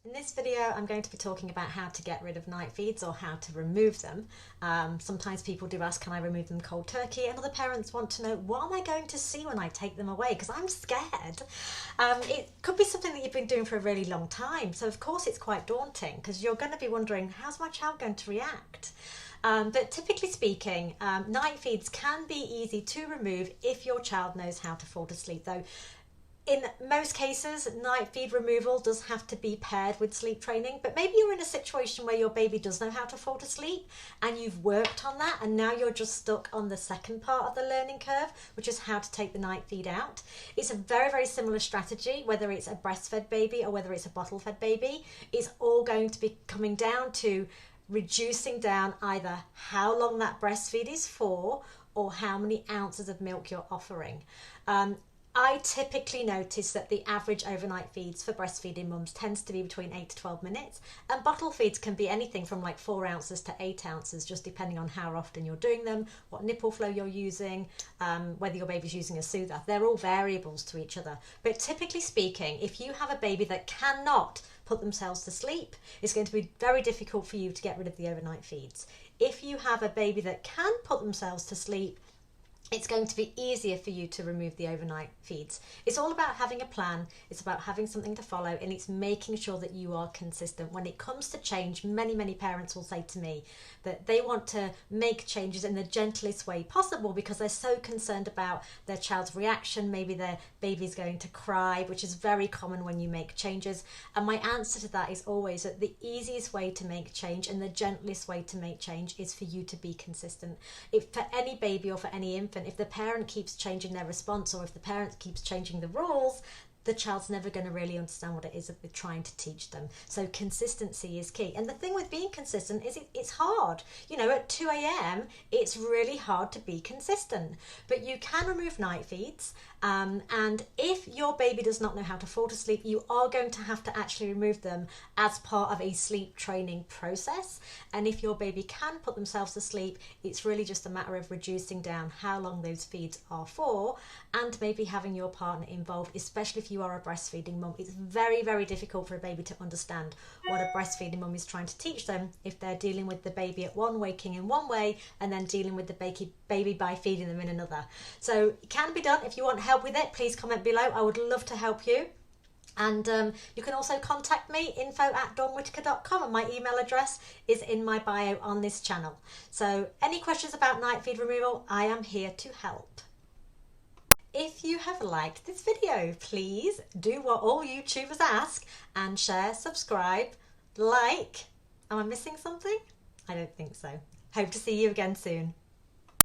In this video, I'm going to be talking about how to get rid of night feeds or how to remove them. Sometimes people do ask, can I remove them cold turkey? And other parents want to know, what am I going to see when I take them away? Because I'm scared. It could be something that you've been doing for a really long time. So of course it's quite daunting because you're going to be wondering, how's my child going to react? But typically speaking, night feeds can be easy to remove if your child knows how to fall asleep. Though in most cases, night feed removal does have to be paired with sleep training, but maybe you're in a situation where your baby does know how to fall asleep and you've worked on that and now you're just stuck on the second part of the learning curve, which is how to take the night feed out. It's a very, very similar strategy, whether it's a breastfed baby or whether it's a bottle fed baby. It's all going to be coming down to reducing down either how long that breastfeed is for or how many ounces of milk you're offering. I typically notice that the average overnight feeds for breastfeeding mums tends to be between 8 to 12 minutes, and bottle feeds can be anything from like 4 ounces to 8 ounces, just depending on how often you're doing them, what nipple flow you're using, whether your baby's using a soother. They're all variables to each other. But typically speaking, if you have a baby that cannot put themselves to sleep, it's going to be very difficult for you to get rid of the overnight feeds. If you have a baby that can put themselves to sleep, it's going to be easier for you to remove the overnight feeds. It's all about having a plan, it's about having something to follow, and it's making sure that you are consistent. When it comes to change, many parents will say to me that they want to make changes in the gentlest way possible because they're so concerned about their child's reaction. Maybe their baby's going to cry, which is very common when you make changes. And my answer to that is always that the easiest way to make change and the gentlest way to make change is for you to be consistent. If for any baby or for any infant, if the parent keeps changing their response or if the parent keeps changing the rules, the child's never going to really understand what it is that we're trying to teach them. So consistency is key. And the thing with being consistent is it's hard. You know, at 2 a.m, it's really hard to be consistent. But you can remove night feeds. And if your baby does not know how to fall to sleep, you are going to have to actually remove them as part of a sleep training process. And if your baby can put themselves to sleep, it's really just a matter of reducing down how long those feeds are for and maybe having your partner involved, especially if you are a breastfeeding mum. It's very difficult for a baby to understand what a breastfeeding mum is trying to teach them if they're dealing with the baby at one, waking in one way, and then dealing with the baby by feeding them in another. So it can be done. If you want help with it, please comment below. I would love to help you. And you can also contact me, info@dawnwhitaker.com, and my email address is in my bio on this channel. So any questions about night feed removal, I am here to help. If you have liked this video, please do what all YouTubers ask and share, subscribe, like. Am I missing something? I don't think so. Hope to see you again soon.